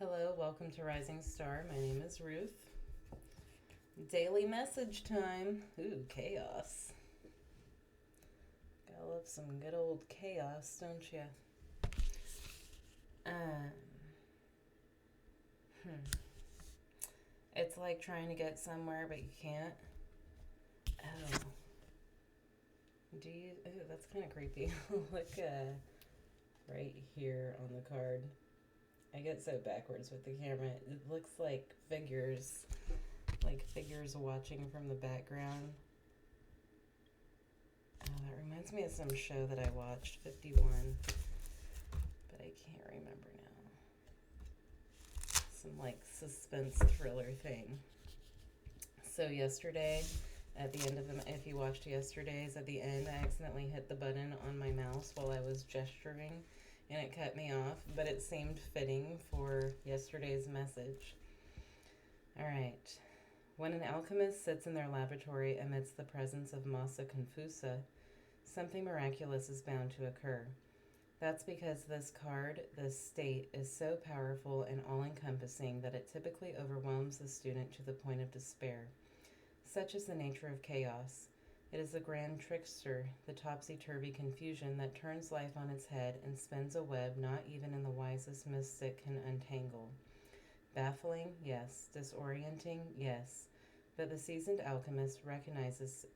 Hello, welcome to Rising Star. My name is Ruth. Daily message time. Ooh, chaos. Gotta love some good old chaos, don't you? Um, hmm. It's like trying to get somewhere, but you can't. Oh. Do you? Ooh, that's kind of creepy. Look, right here on the card. I get so backwards with the camera. It looks like figures watching from the background. Oh, that reminds me of some show that I watched, 51, but I can't remember now. Some like suspense thriller thing. So yesterday, at the end of if you watched yesterday's, at the end, I accidentally hit the button on my mouse while I was gesturing, and it cut me off, but it seemed fitting for yesterday's message. All right. When an alchemist sits in their laboratory amidst the presence of Massa Confusa, something miraculous is bound to occur. That's because this card, this state, is so powerful and all-encompassing that it typically overwhelms the student to the point of despair. Such is the nature of chaos. It is the grand trickster, the topsy-turvy confusion that turns life on its head and spins a web not even in the wisest mystic can untangle. Baffling, yes. Disorienting, yes. But the seasoned alchemist recognizes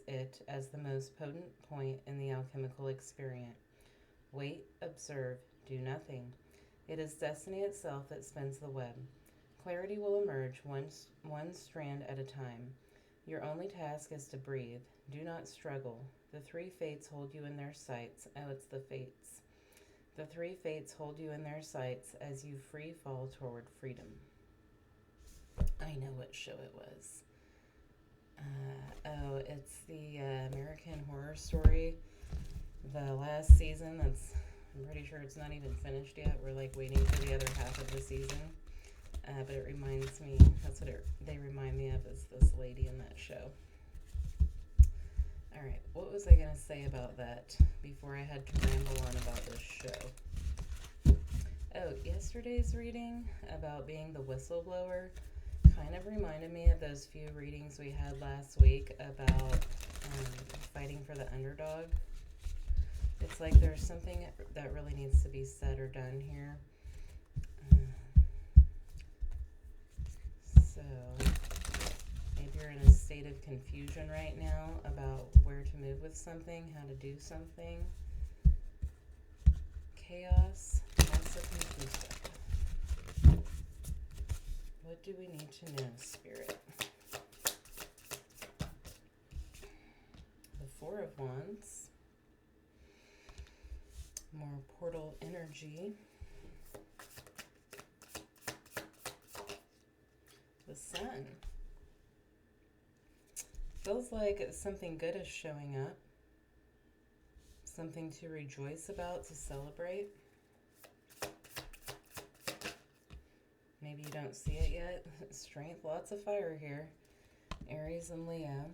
it as the most potent point in the alchemical experiment. Wait, observe, do nothing. It is destiny itself that spins the web. Clarity will emerge one strand at a time. Your only task is to breathe. Do not struggle. The three fates hold you in their sights. Oh, it's the fates. The three fates hold you in their sights as you free fall toward freedom. I know what show it was. It's the American Horror Story. The last season. I'm pretty sure it's not even finished yet. We're like waiting for the other half of the season. But it reminds me. That's what they remind me of, is this lady in that show. All right, what was I gonna say about that before I had to ramble on about this show? Oh, yesterday's reading about being the whistleblower kind of reminded me of those few readings we had last week about fighting for the underdog. It's like there's something that really needs to be said or done here. So, maybe you're in a state of confusion right now about where to move with something, how to do something. Chaos, Massa Confusa. What do we need to know, Spirit? The Four of Wands. More portal energy. The Sun. Feels like something good is showing up. Something to rejoice about, to celebrate. Maybe you don't see it yet. Strength, lots of fire here. Aries and Leo.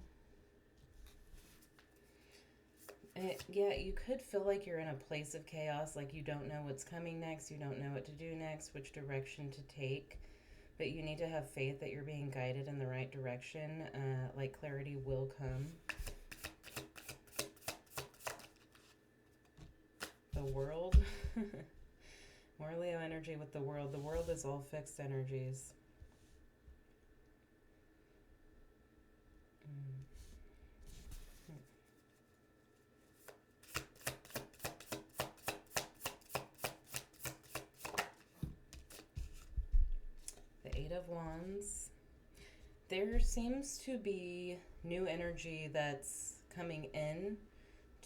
Yeah, you could feel like you're in a place of chaos, like you don't know what's coming next, you don't know what to do next, which direction to take, but you need to have faith that you're being guided in the right direction, like clarity will come. The World. More Leo energy with the World. The World is all fixed energies. The Eight of Wands. There seems to be new energy that's coming in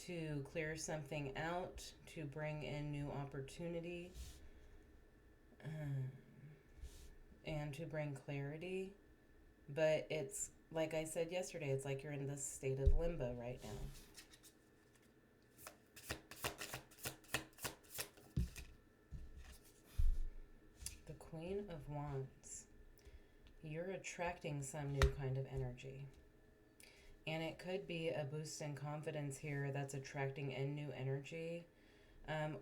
to clear something out, to bring in new opportunity, and to bring clarity. But it's, like I said yesterday, it's like you're in this state of limbo right now. The Queen of Wands. You're attracting some new kind of energy. And it could be a boost in confidence here that's attracting in new energy.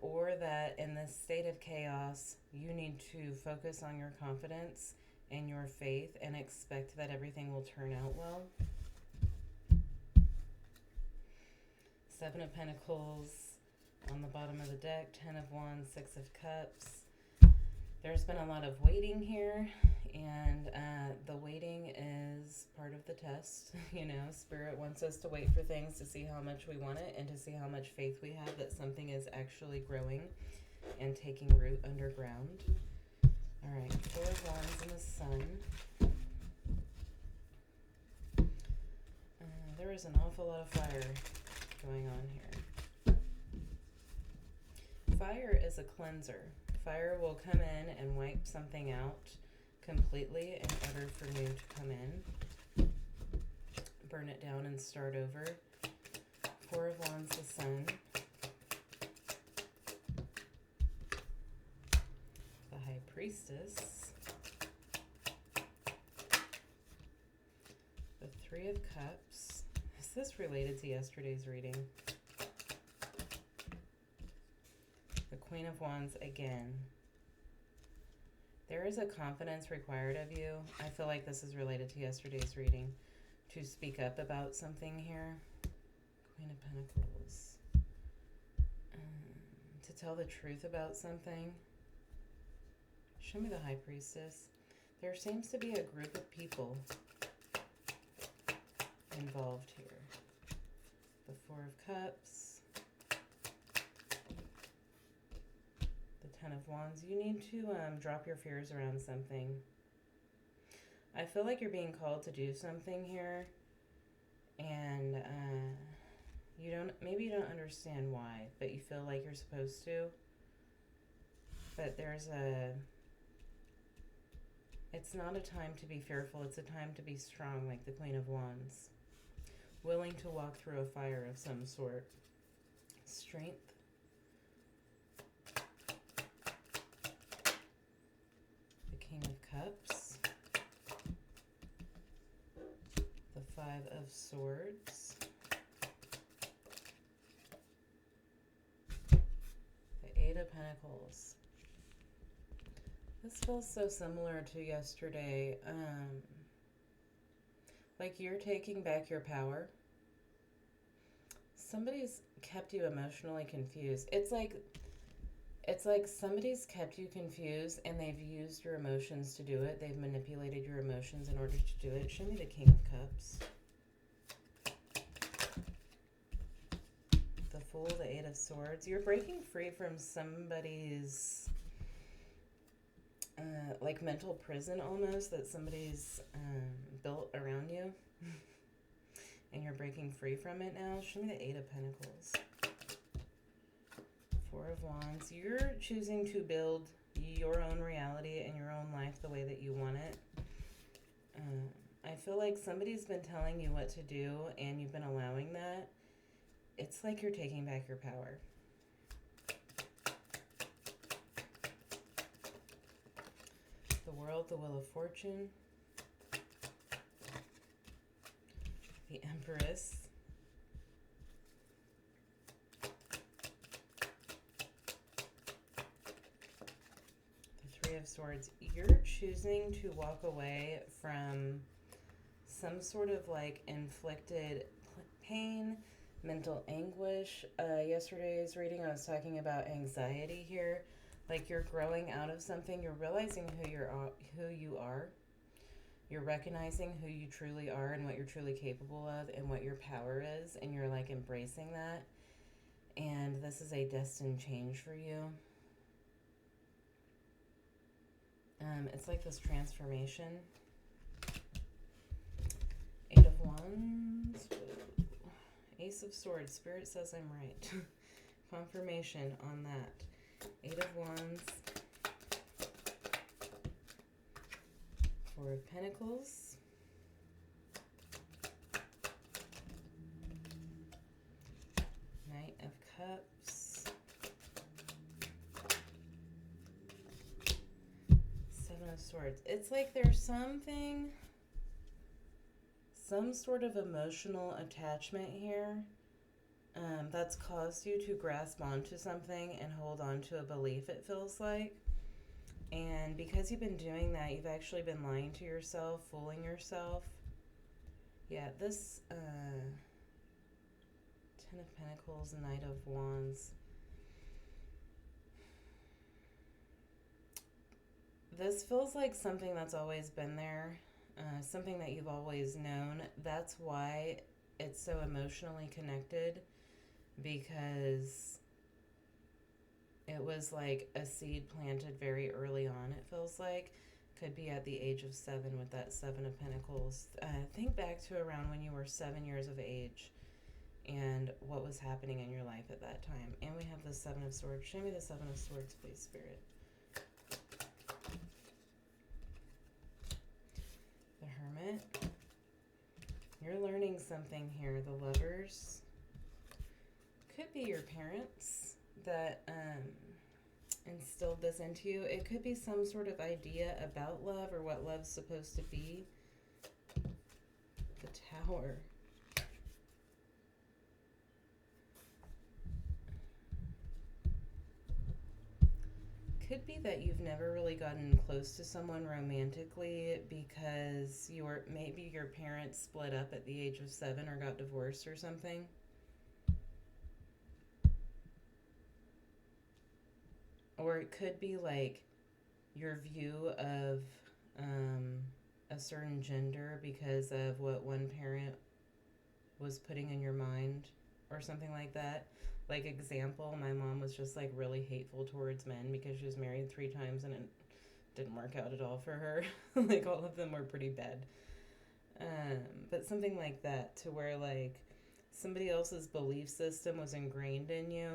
or that in this state of chaos, you need to focus on your confidence and your faith and expect that everything will turn out well. Seven of Pentacles on the bottom of the deck, 10 of Wands, 6 of Cups. There's been a lot of waiting here, and the waiting is part of the test. You know, Spirit wants us to wait for things to see how much we want it and to see how much faith we have that something is actually growing and taking root underground. All right, 4 of Wands and the Sun. There is an awful lot of fire going on here. Fire is a cleanser. Fire will come in and wipe something out completely in order for new to come in. Burn it down and start over. 4 of Wands, the Sun. The High Priestess. The 3 of Cups. Is this related to yesterday's reading? The Queen of Wands again. There is a confidence required of you. I feel like this is related to yesterday's reading. To speak up about something here. Queen of Pentacles. To tell the truth about something. Show me the High Priestess. There seems to be a group of people involved here. The 4 of Cups. The 10 of Wands. You need to drop your fears around something. I feel like you're being called to do something here, and maybe you don't understand why, but you feel like you're supposed to. But it's not a time to be fearful, it's a time to be strong, like the Queen of Wands. Willing to walk through a fire of some sort. Strength. The King of Cups. The 5 of Swords. The 8 of Pentacles. This feels so similar to yesterday. Like you're taking back your power. Somebody's kept you emotionally confused. It's like somebody's kept you confused and they've used your emotions to do it. They've manipulated your emotions in order to do it. Show me the King of Cups. The Fool, the 8 of Swords. You're breaking free from somebody's like mental prison almost that somebody's built around you. And you're breaking free from it now. Show me the 8 of Pentacles. 4 of Wands. You're choosing to build your own reality and your own life the way that you want it. I feel like somebody's been telling you what to do and you've been allowing that. It's like you're taking back your power. The World, the Wheel of Fortune. The Empress. The 3 of Swords. You're choosing to walk away from some sort of like inflicted pain, mental anguish. Yesterday's reading, I was talking about anxiety here. Like you're growing out of something. You're realizing who you are. You're recognizing who you truly are and what you're truly capable of and what your power is. And you're like embracing that. And this is a destined change for you. It's like this transformation. 8 of Wands. Ace of Swords. Spirit says I'm right. Confirmation on that. 8 of Wands. 4 of Pentacles. Knight of Cups. 7 of Swords. It's like there's some sort of emotional attachment here that's caused you to grasp onto something and hold on to a belief, it feels like. And because you've been doing that, you've actually been lying to yourself, fooling yourself. Yeah, this Ten of Pentacles, Knight of Wands. This feels like something that's always been there, something that you've always known. That's why it's so emotionally connected, because it was like a seed planted very early on, it feels like. Could be at the age of 7 with that 7 of Pentacles. Think back to around when you were 7 years of age and what was happening in your life at that time. And we have the 7 of Swords. Show me the 7 of Swords, please, Spirit. The Hermit. You're learning something here. The Lovers. Could be your parents that instilled this into you. It could be some sort of idea about love or what love's supposed to be. The Tower. Could be that you've never really gotten close to someone romantically because maybe your parents split up at the age of 7 or got divorced or something. Or it could be like your view of a certain gender because of what one parent was putting in your mind or something like that. Like, example, my mom was just like really hateful towards men because she was married 3 times and it didn't work out at all for her. Like, all of them were pretty bad. But something like that, to where like somebody else's belief system was ingrained in you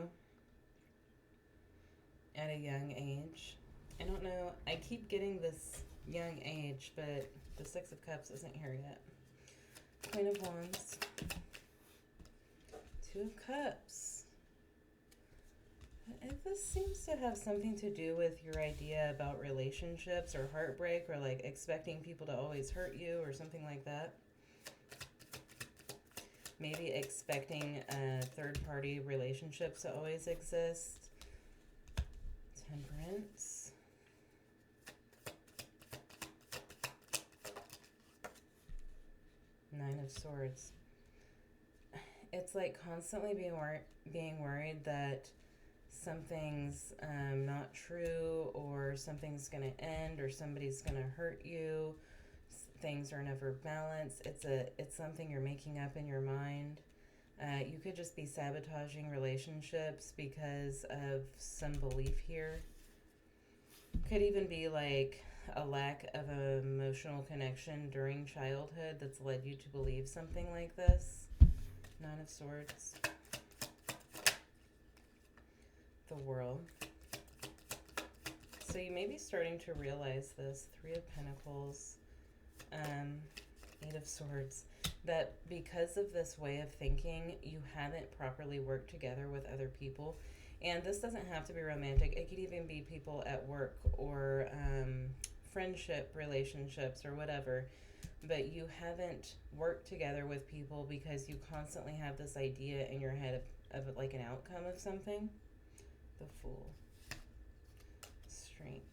at a young age. I don't know. I keep getting this young age, but the 6 of Cups isn't here yet. Queen of Wands. 2 of Cups. This seems to have something to do with your idea about relationships or heartbreak, or like expecting people to always hurt you or something like that. Maybe expecting third-party relationships to always exist. Temperance. Nine of Swords. It's like constantly being worried that something's not true, or something's going to end, or somebody's going to hurt you. Things are never balanced. It's something you're making up in your mind. You could just be sabotaging relationships because of some belief here. Could even be like a lack of emotional connection during childhood that's led you to believe something like this. 9 of Swords. The World. So you may be starting to realize this. 3 of Pentacles. 8 of Swords. That because of this way of thinking, you haven't properly worked together with other people. And this doesn't have to be romantic. It could even be people at work or friendship relationships or whatever. But you haven't worked together with people because you constantly have this idea in your head of like an outcome of something. The Fool. Strength.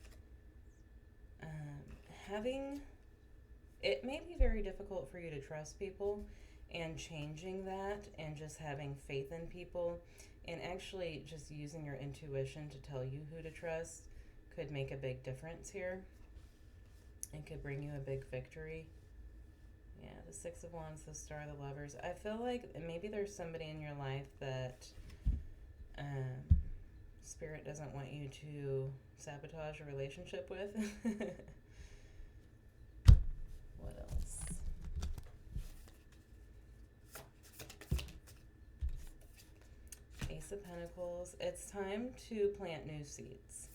It may be very difficult for you to trust people, and changing that and just having faith in people and actually just using your intuition to tell you who to trust could make a big difference here. It could bring you a big victory. Yeah, the 6 of Wands, the Star of the Lovers. I feel like maybe there's somebody in your life that Spirit doesn't want you to sabotage a relationship with. What else? Ace of Pentacles. It's time to plant new seeds.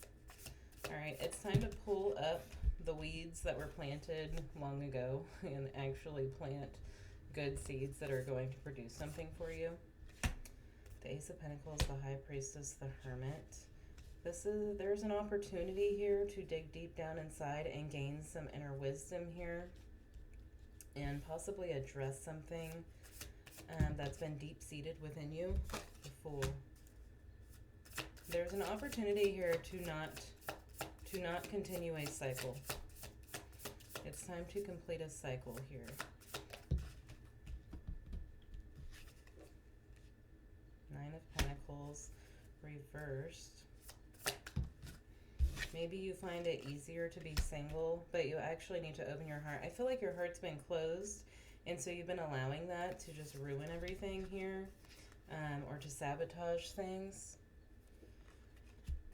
All right, it's time to pull up the weeds that were planted long ago and actually plant good seeds that are going to produce something for you. The Ace of Pentacles, the High Priestess, the Hermit. There's an opportunity here to dig deep down inside and gain some inner wisdom here and possibly address something that's been deep-seated within you. The Fool. There's an opportunity here to not continue a cycle. It's time to complete a cycle here. Nine of Pentacles reversed. Maybe you find it easier to be single, but you actually need to open your heart. I feel like your heart's been closed, and so you've been allowing that to just ruin everything here, or to sabotage things.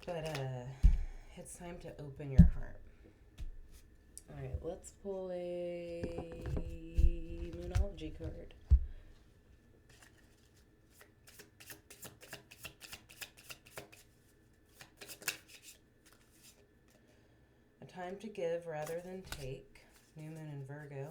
But it's time to open your heart. All right, let's pull a Moonology card. A time to give rather than take. New Moon in Virgo.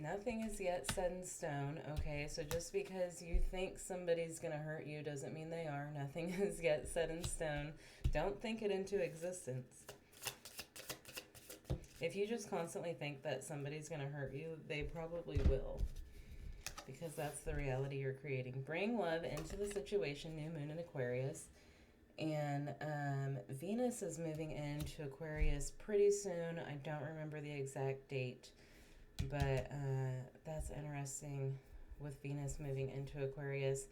Nothing is yet set in stone, okay? So just because you think somebody's going to hurt you doesn't mean they are. Nothing is yet set in stone. Don't think it into existence. If you just constantly think that somebody's going to hurt you, they probably will, because that's the reality you're creating. Bring love into the situation, New Moon in Aquarius. And Venus is moving into Aquarius pretty soon. I don't remember the exact date, but that's interesting with Venus moving into Aquarius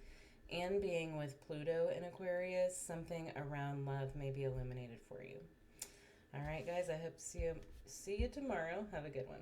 and being with Pluto in Aquarius. Something around love may be illuminated for you. All right, guys, I hope to see you tomorrow. Have a good one.